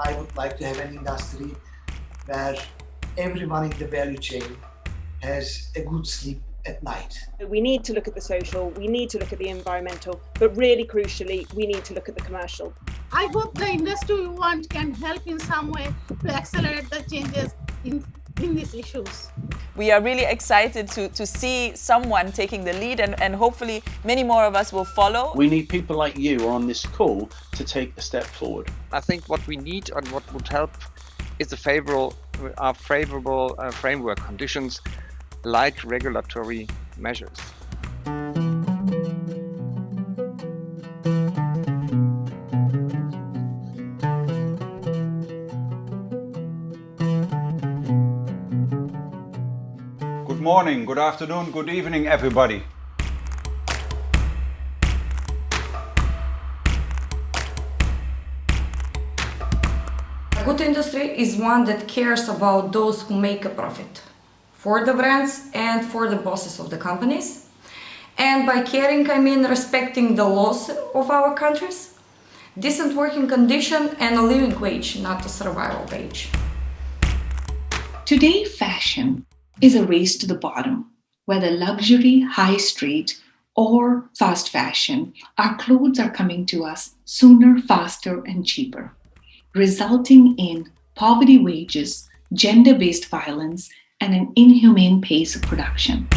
I would like to have an industry where everyone in the value chain has a good sleep at night. We need to look at the social, we need to look at the environmental, but really crucially, we need to look at the commercial. I hope the industry we want can help in some way to accelerate the changes in these issues. We are really excited to see someone taking the lead, and hopefully many more of us will follow. We need people like you on this call to take a step forward. I think what we need and what would help is the favorable framework conditions like regulatory measures. Good morning, good afternoon, good evening, everybody. A good industry is one that cares about those who make a profit, for the brands and for the bosses of the companies. And by caring, I mean respecting the laws of our countries, decent working condition and a living wage, not a survival wage. Today, fashion is a race to the bottom. Whether luxury, high street, or fast fashion, our clothes are coming to us sooner, faster, and cheaper, resulting in poverty wages, gender-based violence, and an inhumane pace of production.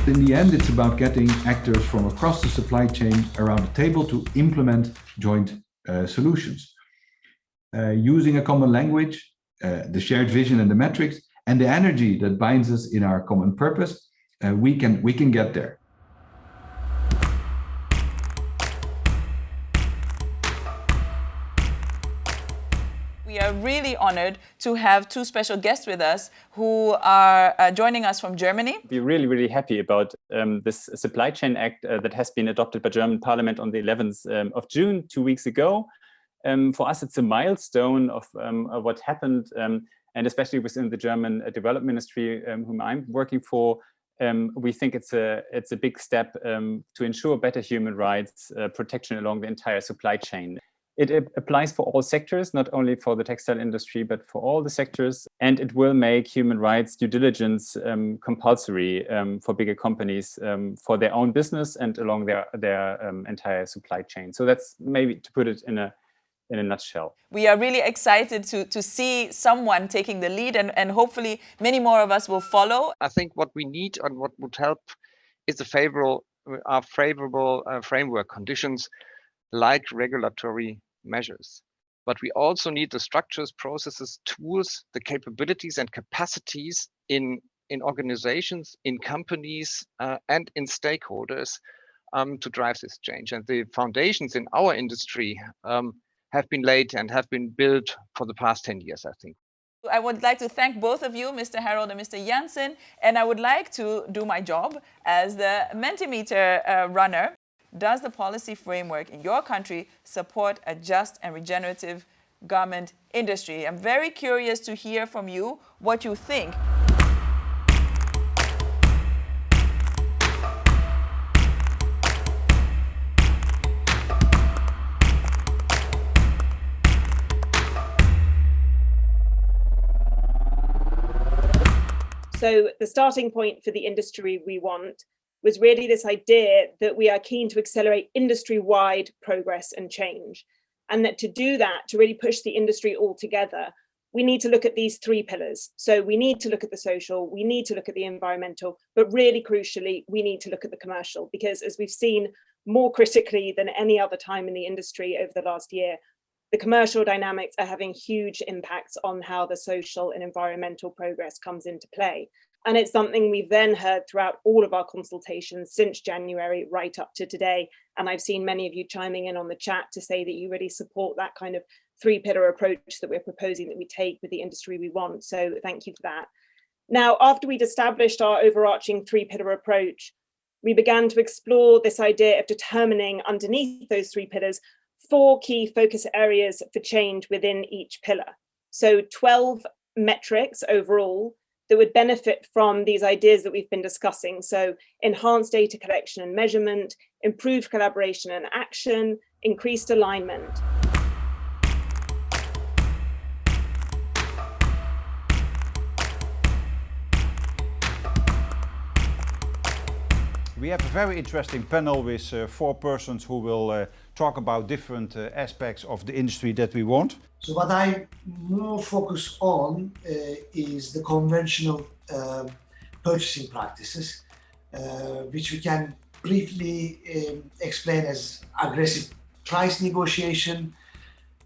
In the end, it's about getting actors from across the supply chain around the table to implement joint solutions. Using a common language, the shared vision and the metrics, and the energy that binds us in our common purpose, we can get there. We are really honored to have two special guests with us who are joining us from Germany. We're really happy about this Supply Chain Act that has been adopted by German Parliament on the 11th of June, 2 weeks ago. For us, it's a milestone of what happened, and especially within the German Development Ministry, whom I'm working for. We think it's a big step to ensure better human rights protection along the entire supply chain. It applies for all sectors, not only for the textile industry, but for all the sectors. And it will make human rights due diligence compulsory for bigger companies for their own business and along their entire supply chain. So that's maybe to put it in a nutshell. We are really excited to see someone taking the lead, and hopefully many more of us will follow. I think what we need and what would help is the favorable framework conditions like regulatory measures. But we also need the structures, processes, tools, the capabilities and capacities in organizations, in companies, and in stakeholders to drive this change. And the foundations in our industry have been laid and have been built for the past 10 years, I think. I would like to thank both of you, Mr. Harold and Mr. Janssen, and I would like to do my job as the Mentimeter runner. Does the policy framework in your country support a just and regenerative garment industry? I'm very curious to hear from you what you think. So the starting point for the industry we want was really this idea that we are keen to accelerate industry-wide progress and change. And that to do that, to really push the industry all together, we need to look at these three pillars. So we need to look at the social, we need to look at the environmental, but really crucially, we need to look at the commercial, because as we've seen more critically than any other time in the industry over the last year, the commercial dynamics are having huge impacts on how the social and environmental progress comes into play. And it's something we've then heard throughout all of our consultations since January right up to today. And I've seen many of you chiming in on the chat to say that you really support that kind of three-pillar approach that we're proposing that we take with the industry we want. So thank you for that. Now, after we'd established our overarching three-pillar approach, we began to explore this idea of determining underneath those three pillars 4 key focus areas for change within each pillar. So 12 metrics overall that would benefit from these ideas that we've been discussing. So enhanced data collection and measurement, improved collaboration and action, increased alignment. We have a very interesting panel with 4 persons who will talk about different aspects of the industry that we want. So what I more focus on is the conventional purchasing practices, which we can briefly explain as aggressive price negotiation,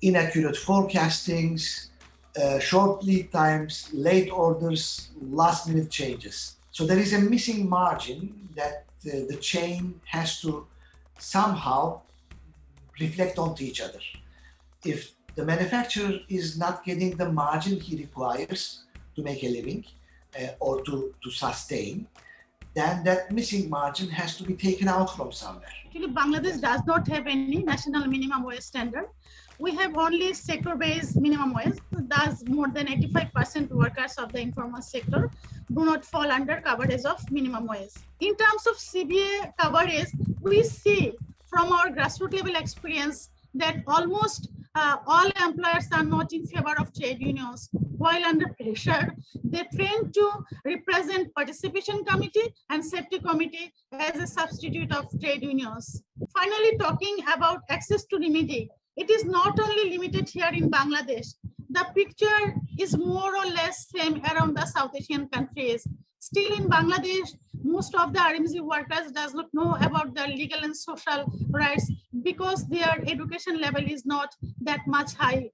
inaccurate forecastings, short lead times, late orders, last minute changes. So there is a missing margin that the chain has to somehow reflect onto each other. If the manufacturer is not getting the margin he requires to make a living or to sustain, then that missing margin has to be taken out from somewhere. Actually, Bangladesh does not have any national minimum wage standard. We have only sector-based minimum wage. Thus, more than 85% workers of the informal sector do not fall under coverage of minimum wage. In terms of CBA coverage, we see from our grassroots level experience that almost all employers are not in favor of trade unions. While under pressure, they tend to represent participation committee and safety committee as a substitute of trade unions. Finally, talking about access to remedy, it is not only limited here in Bangladesh. The picture is more or less same around the South Asian countries. Still in Bangladesh, most of the RMG workers does not know about the legal and social rights because their education level is not that much high,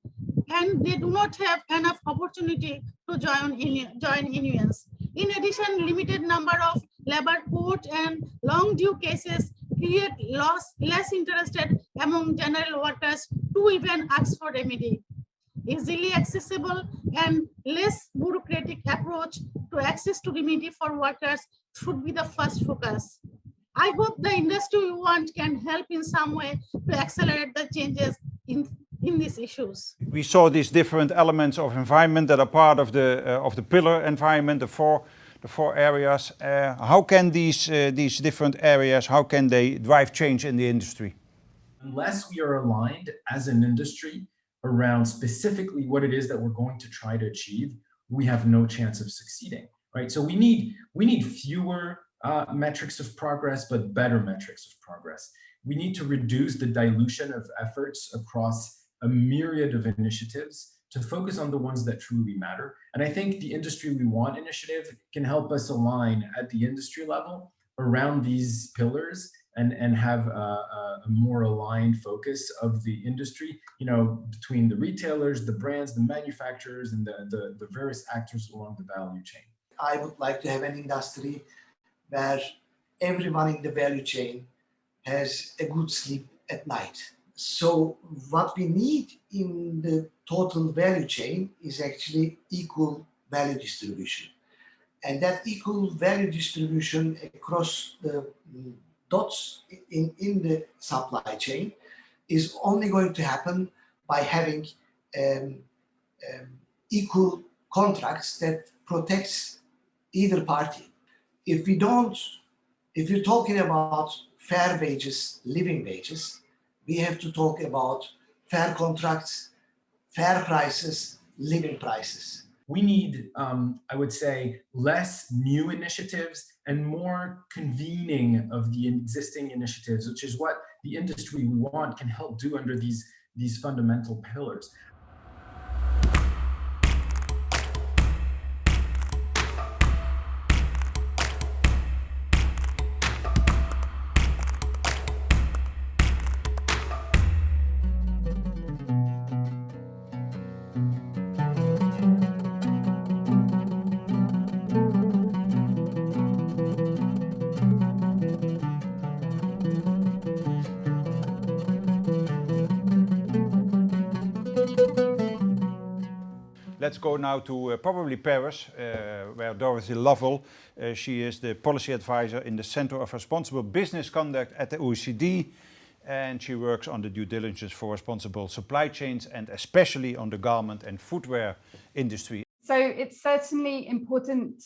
and they do not have enough opportunity to join unions. In addition, limited number of labor court and long due cases create less interested among general workers to even ask for remedy. Easily accessible and less bureaucratic approach to access to remedy for workers should be the first focus. I hope the industry we want can help in some way to accelerate the changes in these issues. We saw these different elements of environment that are part of the pillar environment, the four areas. How can these different areas, how can they drive change in the industry? Unless we are aligned as an industry around specifically what it is that we're going to try to achieve, we have no chance of succeeding, right? So we need fewer metrics of progress, but better metrics of progress. We need to reduce the dilution of efforts across a myriad of initiatives to focus on the ones that truly matter. And I think the Industry We Want initiative can help us align at the industry level around these pillars and have a more aligned focus of the industry, you know, between the retailers, the brands, the manufacturers, and the various actors along the value chain. I would like to have an industry where everyone in the value chain has a good sleep at night. So what we need in the total value chain is actually equal value distribution. And that equal value distribution across the dots in the supply chain is only going to happen by having equal contracts that protects either party. If you're talking about fair wages, living wages, we have to talk about fair contracts, fair prices, living prices. We need, I would say, less new initiatives and more convening of the existing initiatives, which is what the Industry We Want can help do under these fundamental pillars. Let's go now to probably Paris, where Dorothy Lovell, she is the policy advisor in the Center of Responsible Business Conduct at the OECD, and she works on the due diligence for responsible supply chains and especially on the garment and footwear industry. So it's certainly important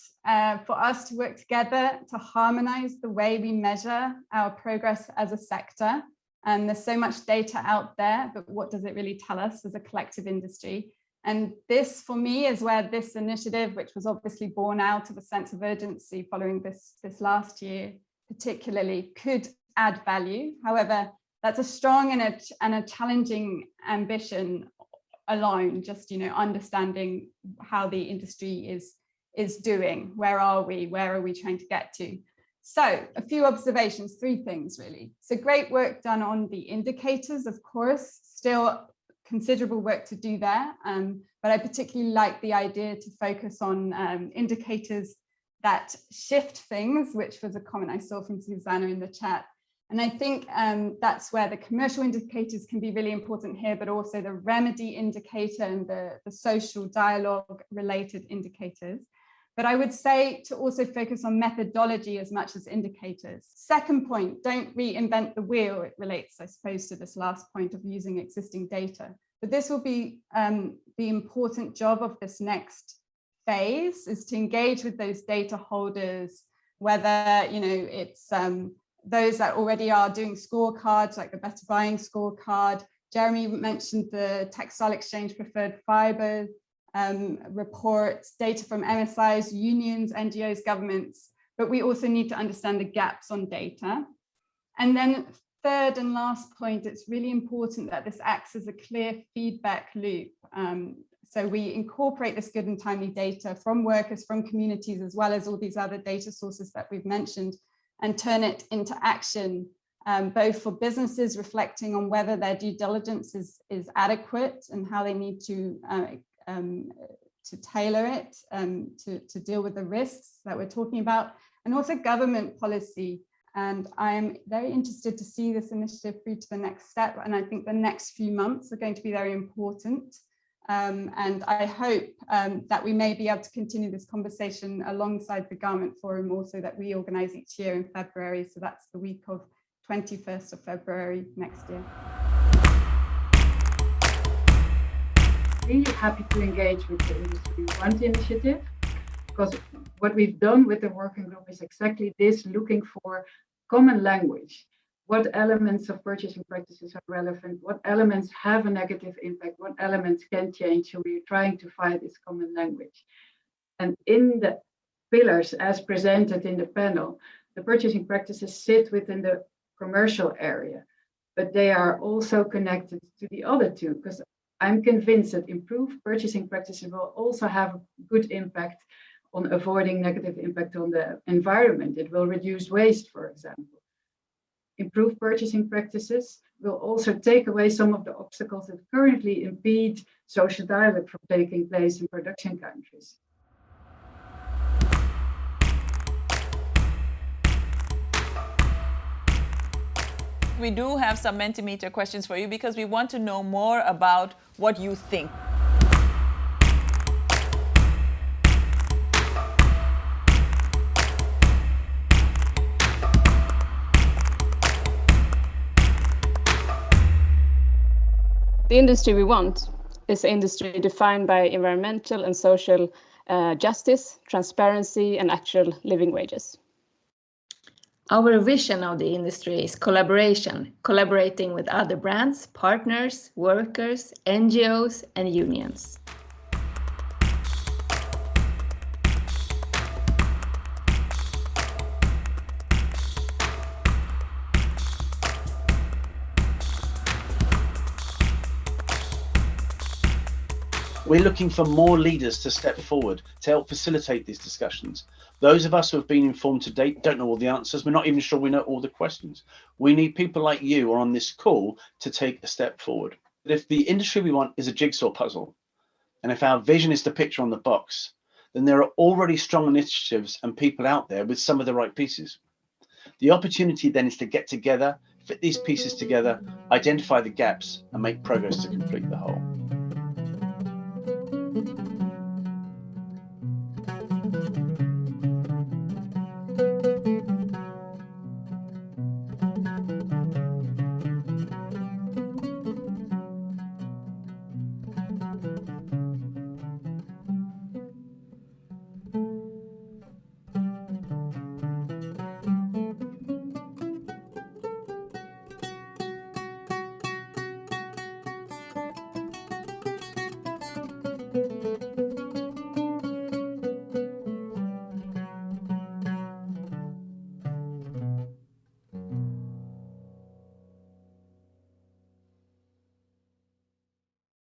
for us to work together to harmonize the way we measure our progress as a sector. And there's so much data out there, but what does it really tell us as a collective industry? And this, for me, is where this initiative, which was obviously born out of a sense of urgency following this last year, particularly could add value. However, that's a strong and a challenging ambition alone, just understanding how the industry is doing. Where are we trying to get to? So a few observations, 3 things really. So great work done on the indicators, of course, still considerable work to do there, but I particularly like the idea to focus on indicators that shift things, which was a comment I saw from Susanna in the chat. And I think that's where the commercial indicators can be really important here, but also the remedy indicator and the social dialogue related indicators. But I would say to also focus on methodology as much as indicators. Second point, don't reinvent the wheel. It relates, I suppose, to this last point of using existing data. But this will be the important job of this next phase, is to engage with those data holders, whether it's those that already are doing scorecards, like the Better Buying scorecard. Jeremy mentioned the Textile Exchange Preferred Fibre reports, data from MSIs, unions, NGOs, governments, but we also need to understand the gaps on data. And then third and last point, it's really important that this acts as a clear feedback loop. So we incorporate this good and timely data from workers, from communities, as well as all these other data sources that we've mentioned, and turn it into action, both for businesses reflecting on whether their due diligence is adequate and how they need to tailor it to deal with the risks that we're talking about, and also government policy. And I am very interested to see this initiative through to the next step. And I think the next few months are going to be very important. And I hope that we may be able to continue this conversation alongside the Garment Forum also that we organize each year in February. So that's the week of 21st of February next year. Really happy to engage with the Industry One initiative, because what we've done with the working group is exactly this, looking for common language. What elements of purchasing practices are relevant? What elements have a negative impact? What elements can change? So we're trying to find this common language. And in the pillars as presented in the panel, the purchasing practices sit within the commercial area, but they are also connected to the other two, because I'm convinced that improved purchasing practices will also have a good impact on avoiding negative impact on the environment. It will reduce waste, for example. Improved purchasing practices will also take away some of the obstacles that currently impede social dialogue from taking place in production countries. We do have some Mentimeter questions for you because we want to know more about what you think. The industry we want is an industry defined by environmental and social justice, transparency, and actual living wages. Our vision of the industry is collaboration, collaborating with other brands, partners, workers, NGOs, and unions. We're looking for more leaders to step forward to help facilitate these discussions. Those of us who have been informed to date don't know all the answers. We're not even sure we know all the questions. We need people like you who are on this call to take a step forward. But if the industry we want is a jigsaw puzzle, and if our vision is the picture on the box, then there are already strong initiatives and people out there with some of the right pieces. The opportunity then is to get together, fit these pieces together, identify the gaps, and make progress to complete the whole.